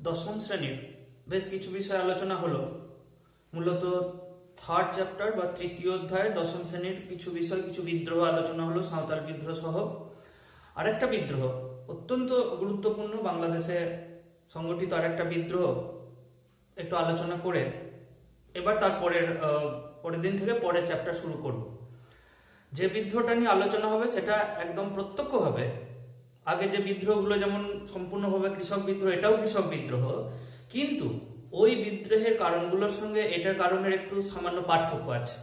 দশম শ্রেণীর বেশ কিছু বিষয় আলোচনা হলো। মূলত থার্ড চ্যাপ্টার বা তৃতীয় অধ্যায়ের দশম শ্রেণীর কিছু বিষয়, কিছু বিদ্রোহ আলোচনা হলো, সাঁওতাল বিদ্রোহ সহ। আরেকটা বিদ্রোহ অত্যন্ত গুরুত্বপূর্ণ, বাংলাদেশে সংগঠিত আরেকটা বিদ্রোহ একটু আলোচনা করে এবার পরের দিন থেকে পরের চ্যাপ্টার শুরু করব। যে বিদ্রোহটা নিয়ে আলোচনা হবে সেটা একদম প্রত্যক্ষভাবে আগে যে বিদ্রোহগুলো যেমন সম্পূর্ণভাবে কৃষক বিদ্রোহ, এটাও কৃষক বিদ্রোহ, কিন্তু ওই বিদ্রোহের কারণগুলোর সঙ্গে এটার কারণের একটু সামান্য পার্থক্য আছে।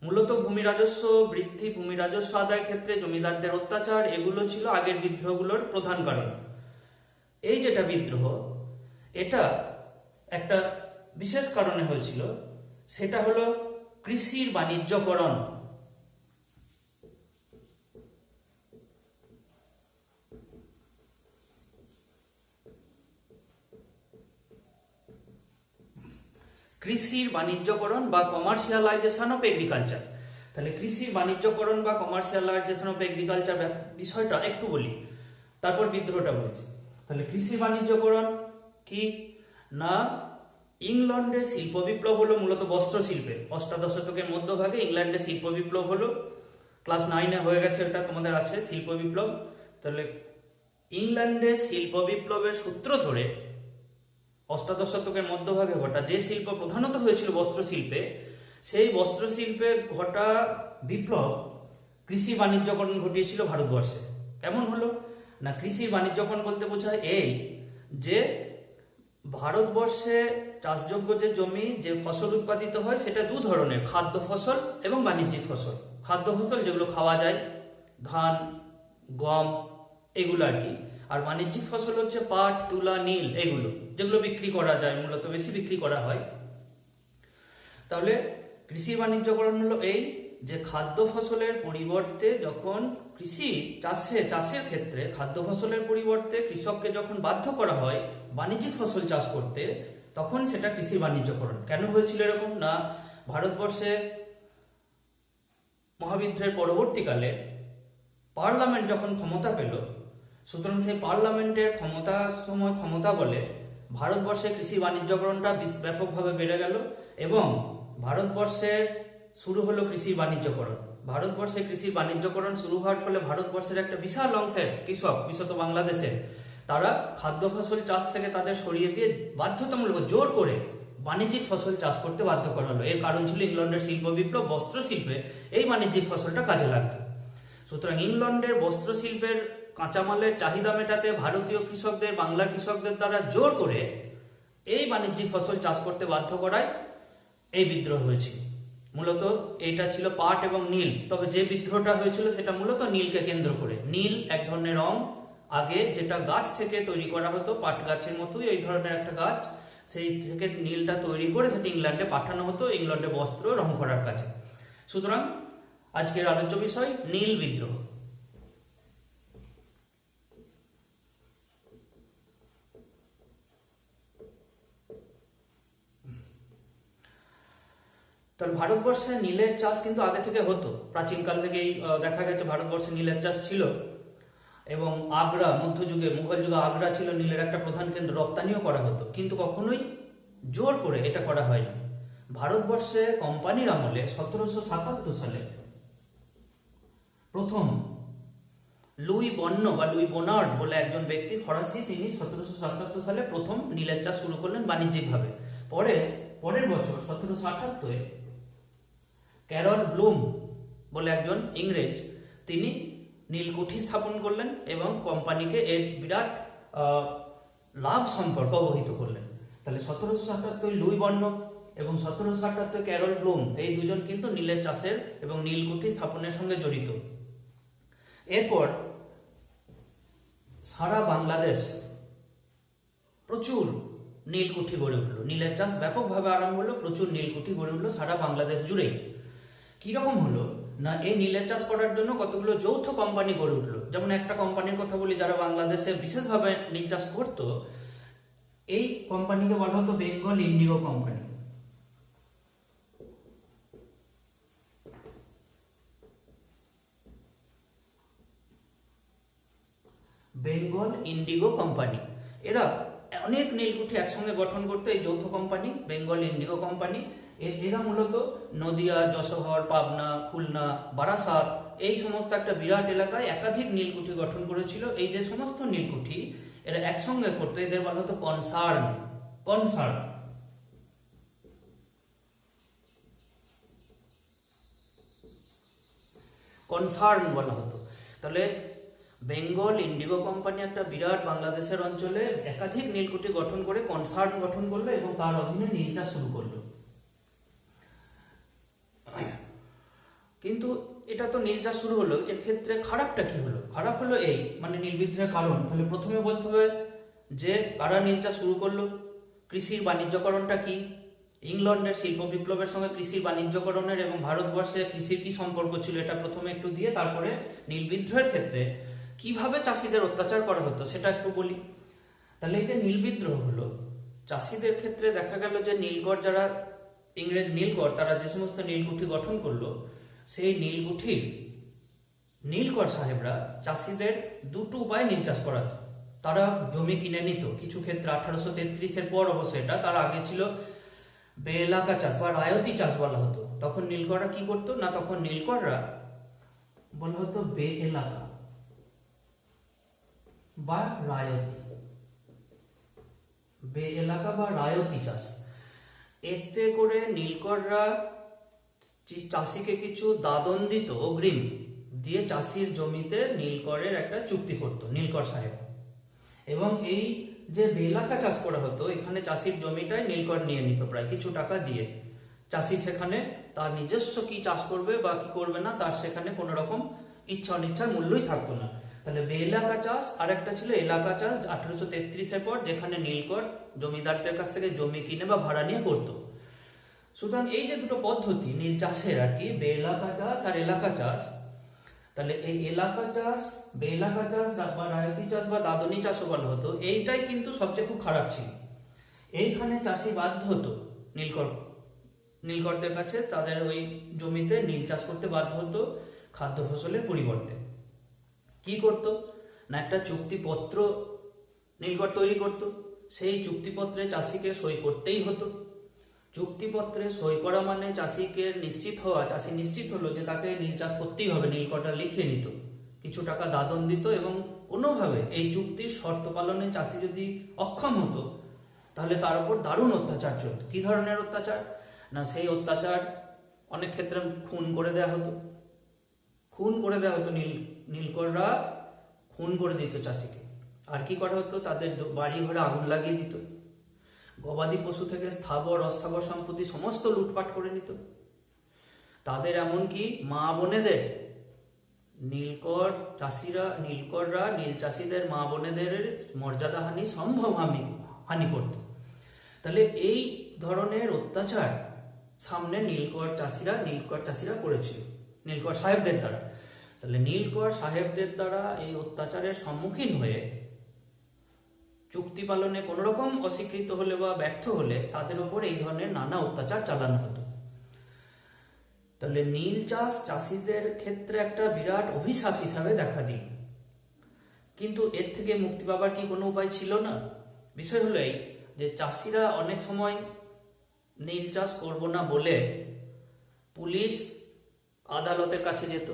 মূলত ভূমি রাজস্ব বৃদ্ধি, ভূমি রাজস্ব আদায়ের ক্ষেত্রে জমিদারদের অত্যাচার, এগুলো ছিল আগের বিদ্রোহগুলোর প্রধান কারণ। এই যেটা বিদ্রোহ, এটা একটা বিশেষ কারণে হয়েছিল, সেটা হলো কৃষির বাণিজ্যকরণ। কৃষির বাণিজ্যকরণ বা কমার্শিয়ালাইজেশন অফ এগ্রিকালচার। তাহলে কৃষির বাণিজ্যকরণ বা কমার্শিয়ালাইজেশন অফ এগ্রিকালচার বিষয়টা একটু বলি, তারপর বিদ্রোহটা বলছি। তাহলে কৃষি বাণিজ্যকরণ কি না, ইংল্যান্ডে শিল্প বিপ্লব হলো মূলত বস্ত্র শিল্পে। অষ্টাদশ শতকের মধ্যভাগে ইংল্যান্ডে শিল্প বিপ্লব হলো, ক্লাস 9-এ হয়ে গেছে, এটা তোমাদের আছে শিল্প বিপ্লব। তাহলে ইংল্যান্ডে শিল্প বিপ্লবের সূত্র ধরে অষ্টাদশ শতকের মধ্যভাগে ঘটা যে শিল্প প্রধানত হয়েছিল বস্ত্র শিল্পে, সেই বস্ত্র শিল্পে ঘটা বিপ্লব কৃষি বাণিজ্যকরণ ঘটিয়েছিল ভারতবর্ষে। কেমন হলো না, কৃষি বাণিজ্যকরণ বলতে বোঝায় এই যে ভারতবর্ষে চাষযোগ্য যে জমি, যে ফসল উৎপাদিত হয় সেটা দু ধরনের, খাদ্য ফসল এবং বাণিজ্যিক ফসল। খাদ্য ফসল যেগুলো খাওয়া যায়, ধান, গম, এগুলো আর কি। আর বাণিজ্যিক ফসল হচ্ছে পাট, তুলা, নীল, এগুলো যেগুলো বিক্রি করা যায়, মূলত বেশি বিক্রি করা হয়। তাহলে কৃষি বাণিজ্যকরণ হলো এই যে খাদ্য ফসলের পরিবর্তে যখন চাষের ক্ষেত্রে খাদ্য ফসলের পরিবর্তে কৃষককে যখন বাধ্য করা হয় বাণিজ্যিক ফসল চাষ করতে, তখন সেটা কৃষি বাণিজ্যকরণ। কেন হয়েছিল এরকম না, ভারতবর্ষে মহাবিদ্রোহের পরবর্তীকালে পার্লামেন্ট যখন ক্ষমতা পেল, সুতরাং সেই পার্লামেন্টের ক্ষমতা বলে ভারতবর্ষে কৃষি বাণিজ্যকরণটা ব্যাপকভাবে বেড়ে গেল এবং ভারতবর্ষে শুরু হলো কৃষি বাণিজ্যকরণ। ভারতবর্ষে কৃষি বাণিজ্যকরণ শুরু হওয়ার ফলে ভারতবর্ষের একটা বিশাল অংশের কৃষক, বিশেষত বাংলাদেশের, তারা খাদ্য ফসল চাষ থেকে তাদের সরিয়ে দিয়ে বাধ্যতামূলক জোর করে বাণিজ্যিক ফসল চাষ করতে বাধ্য করা হলো। এর কারণ ছিল ইংল্যান্ডের শিল্প বিপ্লব। বস্ত্র শিল্পে এই বাণিজ্যিক ফসলটা কাজে লাগতো। সুতরাং ইংল্যান্ডের বস্ত্র শিল্পের কাঁচামালের চাহিদা মেটাতে ভারতীয় কৃষকদের, বাংলার কৃষকদের দ্বারা জোর করে এই বাণিজ্যিক ফসল চাষ করতে বাধ্য করায় এই বিদ্রোহ হয়েছিল। মূলত এইটা ছিল পাট এবং নীল, তবে যে বিদ্রোহটা হয়েছিল সেটা মূলত নীলকে কেন্দ্র করে। নীল এক ধরনের রং, আগে যেটা গাছ থেকে তৈরি করা হতো, পাট গাছের মতোই এই ধরনের একটা গাছ, সেই থেকে নীলটা তৈরি করে সেটা ইংল্যান্ডে পাঠানো হতো, ইংল্যান্ডে বস্ত্র রং করার কাজে। সুতরাং আজকের আলোচ্য বিষয় নীল বিদ্রোহ। তাহলে ভারতবর্ষে নীলের চাষ কিন্তু আগে থেকে হতো, প্রাচীনকাল থেকেই দেখা গেছে ভারতবর্ষে নীলের চাষ ছিল। এবং আগ্রা, মধ্যযুগে মুঘল যুগে আগ্রা ছিল নীলের একটা প্রধান কেন্দ্র, রপ্তানিও করা হতো, কিন্তু কখনোই জোর করে এটা করা হয়নি। ভারতবর্ষে কোম্পানির আমলে 1777 সালে প্রথম লুই বোনার্ড বলে একজন ব্যক্তি, ফরাসি, তিনি 1777 সালে প্রথম নীলের চাষ শুরু করলেন বাণিজ্যিকভাবে। পরের বছর 1778 ক্যারল ব্লুম বলে একজন ইংরেজ, তিনি নীলকুঠি স্থাপন করলেন এবং কোম্পানিকে এর বিরাট লাভ সম্পর্কে অবহিত করলেন। তাহলে 1777 লুই বর্নক এবং 1778 ক্যারল ব্লুম, এই দুজন কিন্তু নীলের চাষের এবং নীলকুঠি স্থাপনের সঙ্গে জড়িত। এরপর সারা বাংলাদেশ প্রচুর নীলকুঠি গড়ে উঠলো, নীলের চাষ ব্যাপকভাবে আরম্ভ হলো, প্রচুর নীলকুঠি গড়ে উঠলো সারা বাংলাদেশ জুড়েই। কিরকম হলো না, এই নীলের চাষ করার জন্য কতগুলো যৌথ কোম্পানি গড়ে উঠলো। যেমন একটা কোম্পানির কথা বলি, যারা বাংলাদেশে বিশেষভাবে নীল চাষ করতো, এই কোম্পানিকে বলা হতো Bengal Indigo company. Bengal Indigo company, এরা অনেক নীলকুঠি একসঙ্গে গঠন করতো এই যৌথ কোম্পানি, বেঙ্গল ইন্ডিগো কোম্পানি। এরা মূলত নদিয়া, যশোহর, পাবনা, খুলনা, বারাসাত এই সমস্ত একটা বিরাট এলাকায় একাধিক নীলকুঠি গঠন করেছিল। এই যে সমস্ত নীলকুঠি এরা একসঙ্গে করতো, এদের বলা হতো কনসার্ন। কনসার্ন কনসার্ন বলা হতো। তাহলে বেঙ্গল ইন্ডিগো কোম্পানি একটা বিরাট বাংলাদেশের অঞ্চলে একাধিক নীলকুঠি গঠন করে কনসার্ন গঠন করলো এবং তার অধীনে নীল চাষ শুরু করলো। কিন্তু এটা তো নীল চাষ শুরু হলো, এর ক্ষেত্রে খারাপটা কি হলো? খারাপ হলো এই মানে নীল বিদ্রোহের কারণ। তাহলে প্রথমে বলতে হবে যে কারা নীল চাষ শুরু করলো, কৃষির বাণিজ্যকরণটা কি, ইংল্যান্ডের শিল্প বিপ্লবের সঙ্গে কৃষির বাণিজ্যকরণের এবং ভারতবর্ষে কৃষির কি সম্পর্ক ছিল এটা প্রথমে একটু দিয়ে তারপরে নীল বিদ্রোহের ক্ষেত্রে কিভাবে চাষিদের অত্যাচার করা হতো সেটা একটু বলি। তাহলে এই যে নীল বিদ্রোহ হলো, চাষিদের ক্ষেত্রে দেখা গেল যে নীলকর যারা ইংরেজ নীলকর তারা যে সমস্ত নীলকুঠি গঠন করলো, সেই নীলকুঠির নীলকর সাহেবরা চাষিদের দুটো উপায় নীল চাষ করাতো। তারা জমি কিনে নিত, কিছু ক্ষেত্রে 1833-এর পর অবশ্য এটা, তার আগে ছিল বেএলাকা চাষ বা রায়তি চাষ বলা হতো। তখন নীলকররা কি করতো না, তখন নীলকররা বলা হতো বেএলাকা বা রায়তি, বেএলাকা বা রায়তি চাষ। এতে করে নীলকররা চাষিকে কিছু দাদন দিত, অগ্রিম দিয়ে চাষির জমিতে নীলকরের একটা চুক্তি করতো নীলকর সাহেব। এবং এই যে বেএলাকা চাষ করা হতো, এখানে চাষির জমিটাই নীলকর নিয়ে নিত প্রায় কিছু টাকা দিয়ে। চাষি সেখানে তার নিজস্ব কি চাষ করবে বা কি করবে না তার সেখানে কোনো রকম ইচ্ছা অনিচ্ছার মূল্যই থাকতো না। তাহলে বেএলাকা চাষ আর একটা ছিল এলাকা চাষ 1833-এর পর, যেখানে নীলকর জমিদারদের কাছ থেকে জমি কিনে বা ভাড়া নিয়ে করতো। সুতরাং এই যে দুটো পদ্ধতি নীল চাষের আর কি, বেএলাকা চাষ আর এলাকা চাষ, তাহলে এই এলাকা চাষ, বেএলাকা চাষ বা রায়তি চাষ বা দাদনী চাষও বলা হতো, এইটাই কিন্তু সবচেয়ে খুব খারাপ ছিল। এইখানে চাষি বাধ্য হতো নীলকরদের কাছে তাদের ওই জমিতে নীল চাষ করতে বাধ্য হতো খাদ্য ফসলের পরিবর্তে। কি করতো না, একটা চুক্তিপত্র নীলকর তৈরি করতো, সেই চুক্তিপত্রে চাষিকে সই করতেই হতো। চুক্তিপত্রে সই করা মানে চাষিকে নিশ্চিত হওয়া, চাষি নিশ্চিত হলো যে তাকে নীল চাষ করতেই হবে, নীলকরটা লিখে নিত, কিছু টাকা দাদন দিত এবং কোনোভাবে এই চুক্তির শর্ত পালনে চাষি যদি অক্ষম হতো তাহলে তার উপর দারুণ অত্যাচার চলত। কি ধরনের অত্যাচার না, সেই অত্যাচার অনেক ক্ষেত্রে খুন করে দেওয়া হতো। নীলকররা খুন করে দিত চাষিকে। আর কি করা হতো, তাদের বাড়ি ঘরে আগুন লাগিয়ে দিত, গবাদি পশু থেকে স্থাবর অস্থাবর সম্পত্তি সমস্ত লুটপাট করে নিত। তাদের এমনকি মা বোনেদের, নীলকররা নীল চাষিদের মা বোনেদের মর্যাদা হানি, সম্ভব হানি করত। তাহলে এই ধরনের অত্যাচার সামনে নীলকর চাষিরা করেছিল নীলকর সাহেবদের দ্বারা। তাহলে নীলকর সাহেবদের দ্বারা এই অত্যাচারের সম্মুখীন হয়ে চুক্তি পালনে কোন রকম অস্বীকৃত হলে বা ব্যর্থ হলে তাদের উপর এই ধরনের নানা অত্যাচার চালানো হতো। তাহলে নীল চাষ চাষিদের ক্ষেত্রে একটা বিরাট অভিশাপ হিসাবে দেখা দিল। কিন্তু এর থেকে মুক্তি পাবার কি কোনো উপায় ছিল না? বিষয় হলো এই যে চাষিরা অনেক সময় নীল চাষ করব না বলে পুলিশ আদালতের কাছে যেত,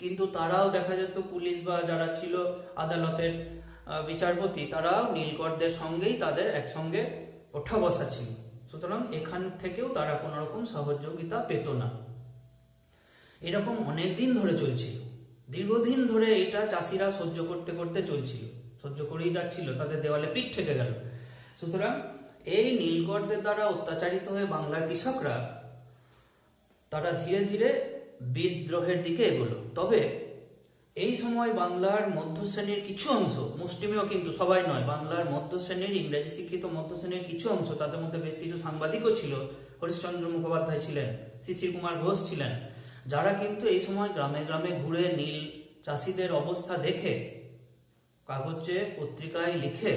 কিন্তু তারাও দেখা যেত পুলিশ বা যারা ছিল আদালতের বিচারপতি তারাও নীলকরদের সঙ্গেই তাদের একসঙ্গে ওঠা বসা ছিল। সুতরাং এখান থেকেও তারা কোনো রকম সহযোগিতা পেত না। এরকম অনেক দিন ধরে চলছিল, দীর্ঘদিন ধরে এটা চাষিরা সহ্য করতে করতে চলছিল, সহ্য করেই যাচ্ছিল, তাদের দেওয়ালে পিঠ ঠেকে গেল। সুতরাং এই নীলকরদের দ্বারা অত্যাচারিত হয়ে বাংলার কৃষকরা তারা ধীরে ধীরে বিদ্রোহের দিকে এগোলো। তবে এই সময় বাংলার মধ্যশ্রেণীর কিছু অংশ, মুষ্টিমেয় কিন্তু সবাই নয়, বাংলার মধ্যশ্রেণীর ইংরেজি শিক্ষিত মধ্যশ্রেণীর কিছু অংশ, তাদের মধ্যে বেশ কিছু সাংবাদিকও ছিল, হরিশ্চন্দ্র মুখোপাধ্যায় ছিলেন, শিশির কুমার ঘোষ ছিলেন, যারা কিন্তু এই সময় গ্রামে গ্রামে ঘুরে নীল চাষিদের অবস্থা দেখে কাগজে পত্রিকায় লিখে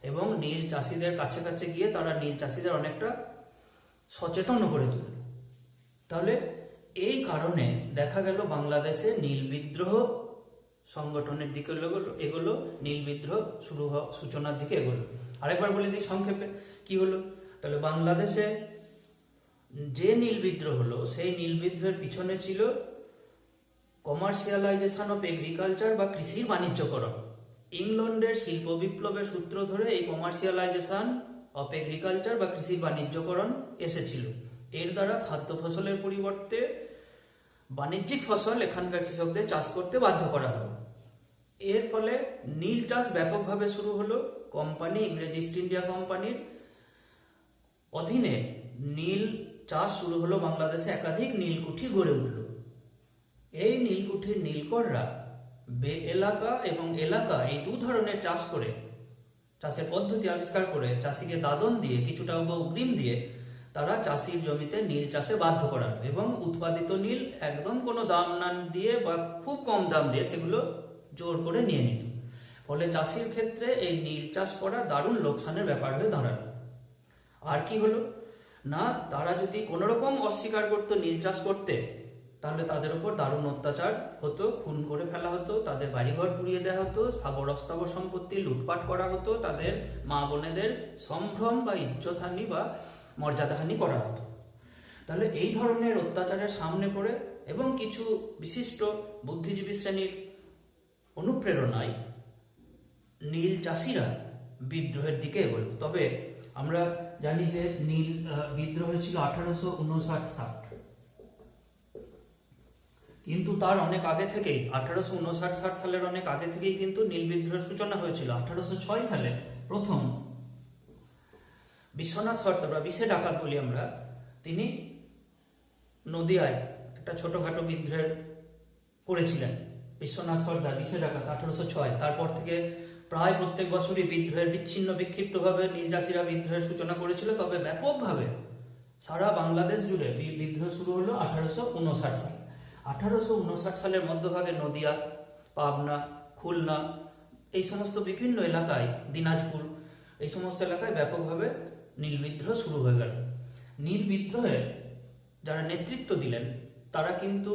এবং নীল চাষিদের কাছে কাছে গিয়ে তারা নীল চাষিদের অনেকটা সচেতন করে তুলল। তাহলে এই কারণে দেখা গেল বাংলাদেশে নীল বিদ্রোহ সংগঠনের দিকে এগোলো, নীল বিদ্রোহ সূচনার দিকে এগোলো। আরেকবার বলে দিই সংক্ষেপে কি হলো। তাহলে বাংলাদেশে যে নীল বিদ্রোহ হলো, সেই নীল বিদ্রোহের পিছনে ছিল কমার্শিয়ালাইজেশন অফ এগ্রিকালচার বা কৃষির বাণিজ্যকরণ। ইংল্যান্ডের শিল্প বিপ্লবের সূত্র ধরে এই কমার্শিয়ালাইজেশন অফ এগ্রিকালচার বা কৃষির বাণিজ্যকরণ এসেছিল। এর দ্বারা খাদ্য ফসলের পরিবর্তে বাণিজ্যিক ফসল এখানকার কৃষকদের চাষ করতে বাধ্য করা হলো। এর ফলে নীল চাষ ব্যাপকভাবে শুরু হলো। কোম্পানি, ইংরেজ ইস্ট ইন্ডিয়া কোম্পানির অধীনে নীল চাষ শুরু হলো। বাংলাদেশে একাধিক নীলকুঠি গড়ে উঠল। এই নীলকুঠির নীলকররা বে এলাকা এবং এলাকা এই দু ধরনের চাষ করে, চাষের পদ্ধতি আবিষ্কার করে, চাষিকে দাদন দিয়ে কিছুটা অগ্রিম দিয়ে তারা চাষির জমিতে নীল চাষে বাধ্য করালো এবং উৎপাদিত নীল একদম কোনো দাম না দিয়ে বা খুব কম দাম দিয়ে সেগুলো জোর করে নিয়ে নিত। ফলে চাষির ক্ষেত্রে এই নীল চাষ করা দারুণ লোকসানের ব্যাপার হয়ে দাঁড়ালো। আর কি হলো না, তারা যদি কোনো রকম অস্বীকার করতো নীল চাষ করতে, তাহলে তাদের উপর দারুণ অত্যাচার হতো, খুন করে ফেলা হতো, তাদের বাড়িঘর পুড়িয়ে দেওয়া হতো, স্থাবর অস্থাবর সম্পত্তি লুটপাট করা হতো, তাদের মা বোনেদের সম্ভ্রম বা ইজ্জতহানি বা মর্যাদাহানি করা হতো। তাহলে এই ধরনের অত্যাচারের সামনে পড়ে এবং কিছু বিশিষ্ট বুদ্ধিজীবী শ্রেণীর অনুপ্রেরণায় নীল চাষিরা বিদ্রোহের দিকে এগোলো। তবে আমরা জানি যে নীল বিদ্রোহ ছিল 1859-60, কিন্তু তার অনেক আগে থেকেই 1859-60 সালের অনেক আগে থেকেই কিন্তু নীল বিদ্রোহের সূচনা হয়েছিল। 1806 সালে প্রথম বিশ্বনাথ সর্দার বা বিশে ডাকাত বলি আমরা, তিনি নদিয়ায় একটা ছোটখাটো বিদ্রোহ করেছিলেন। বিশ্বনাথ সর্দার বিশে ডাকাত 1806। তারপর থেকে প্রায় প্রত্যেক বছরই বিদ্রোহের বিচ্ছিন্ন বিক্ষিপ্তভাবে নীল চাষিরা বিদ্রোহের সূচনা করেছিল। তবে ব্যাপকভাবে সারা বাংলাদেশ জুড়ে বিদ্রোহ শুরু হলো 1859 সালে। 1859 সালের মধ্যভাগে নদিয়া, পাবনা, খুলনা এই সমস্ত বিভিন্ন এলাকায়, দিনাজপুর এই সমস্ত এলাকায় ব্যাপকভাবে নীল বিদ্রোহ শুরু হয়ে গেল। নীল বিদ্রোহে যারা নেতৃত্ব দিলেন তারা কিন্তু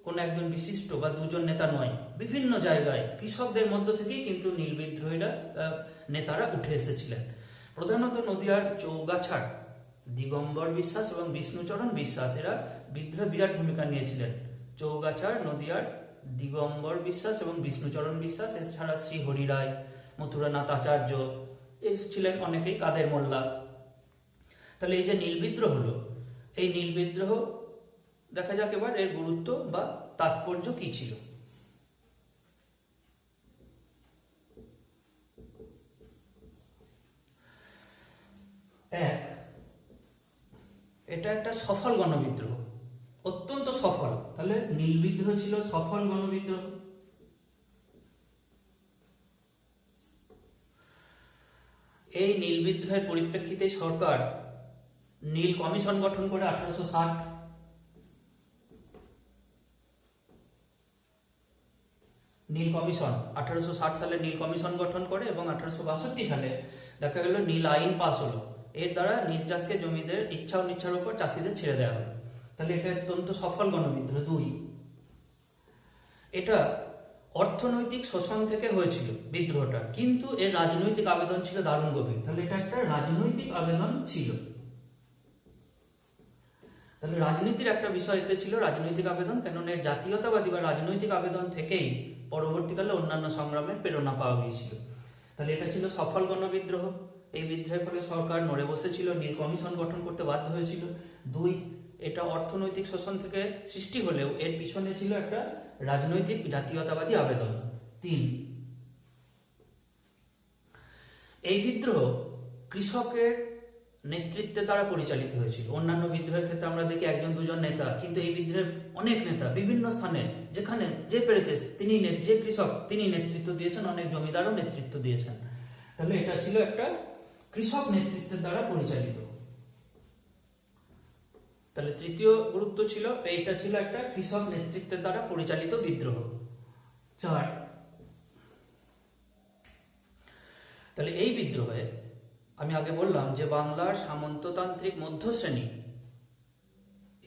কোনো একজন বিশিষ্ট বা দুজন নেতা নয়, বিভিন্ন জায়গায় কৃষকদের মধ্য থেকেই কিন্তু নীল বিদ্রোহীরা নেতারা উঠে এসেছিলেন। প্রধানত নদিয়ার চৌগাছার দিগম্বর বিশ্বাস এবং বিষ্ণুচরণ বিশ্বাস এরা বিদ্রোহে বিরাট ভূমিকা নিয়েছিলেন। চৌগাছার নদিয়ার দিগম্বর বিশ্বাস এবং বিষ্ণুচরণ বিশ্বাস, এছাড়া শ্রী হরি রায়, মথুরানাথ আচার্য ছিলেন অনেকেই, কাদের মোল্লা। তাহলে এই যে নীল বিদ্রোহ হলো, এই নীল বিদ্রোহ দেখা যাক এবার এর গুরুত্ব বা তাৎপর্য কি ছিল। এটা একটা সফল গণবিদ্রোহ, অত্যন্ত সফল। তাহলে নীল বিদ্রোহ ছিল সফল গণবিদ্রোহ। এই নীল বিদ্রোহের পরিপ্রেক্ষিতে সরকার নীল কমিশন গঠন করে 1860। নীল কমিশন 1860 সালে নীল কমিশন গঠন করে এবং 1862 সালে দেখা গেল নীল আইন পাস হলো। এর দ্বারা নীল চাষকে জমিদের ইচ্ছা অনিচ্ছার উপর চাষিদের ছেড়ে দেওয়া হলো। তাহলে এটা অত্যন্ত সফল গণবিদ্রোহ। 2, এটা অর্থনৈতিক শোষণ থেকে হয়েছিল বিদ্রোহটা, কিন্তু এর রাজনৈতিক আবেদন ছিল দারুণ গভীর। তাহলে এটা একটা রাজনৈতিক আবেদন ছিল। তাহলে রাজনীতির একটা বিষয় এতে ছিল, রাজনৈতিক আবেদন, কেননা এর জাতীয়তাবাদী বা রাজনৈতিক আবেদন থেকেই পরবর্তীকালে অন্যান্য সংগ্রামের প্রেরণা পাওয়া গিয়েছিল। তাহলে এটা ছিল সফল গণবিদ্রোহ। এই বিদ্রোহের ফলে সরকার নড়ে বসেছিল, নীল কমিশন গঠন করতে বাধ্য হয়েছিল। 2, এটা অর্থনৈতিক শোষণ থেকে সৃষ্টি হলেও এর পিছনে ছিল একটা রাজনৈতিক জাতীয়তাবাদী আবেদন। 3, এই বিদ্রোহ কৃষকের নেতৃত্বে দ্বারা পরিচালিত হয়েছিল। অন্যান্য বিদ্রোহের ক্ষেত্রে আমরা দেখি একজন দুজন নেতা, কিন্তু এই বিদ্রোহের অনেক নেতা বিভিন্ন স্থানে যেখানে যে পেরেছে তিনি, যে কৃষক তিনি নেতৃত্ব দিয়েছেন, অনেক জমিদারও নেতৃত্ব দিয়েছেন। তাহলে এটা ছিল একটা কৃষক নেতৃত্বের দ্বারা পরিচালিত। তাহলে তৃতীয় গুরুত্ব ছিল, এইটা ছিল একটা কৃষক নেতৃত্বের দ্বারা পরিচালিত বিদ্রোহ। 4, তাহলে এই বিদ্রোহে আমি আগে বললাম যে বাংলার সামন্ততান্ত্রিক মধ্যশ্রেণী,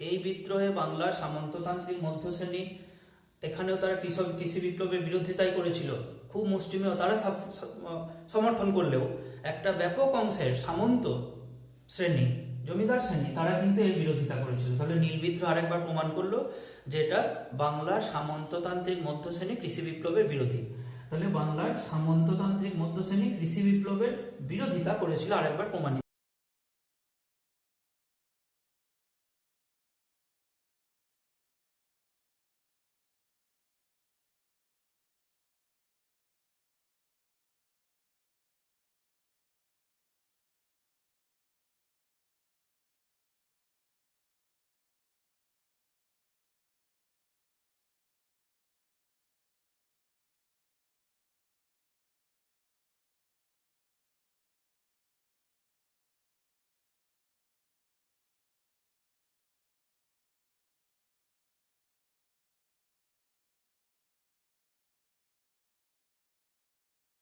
এই বিদ্রোহে বাংলার সামন্ততান্ত্রিক মধ্যশ্রেণী এখানেও তারা কৃষি বিপ্লবের বিরোধিতাই করেছিল, খুব মুষ্টিমেয় তারা সমর্থন করলেও একটা ব্যাপক অংশের সামন্ত শ্রেণী, জমিদার শ্রেণী, তারা কিন্তু এর বিরোধিতা করেছিল। তাহলে নীল বিদ্রোহ আরেকবার প্রমাণ করলো যে এটা বাংলার সামন্ততান্ত্রিক মধ্য শ্রেণী কৃষি বিপ্লবের বিরোধী। তাহলে বাংলার সামন্ততান্ত্রিক মধ্য শ্রেণী কৃষি বিপ্লবের বিরোধিতা করেছিল, আরেকবার প্রমাণিত।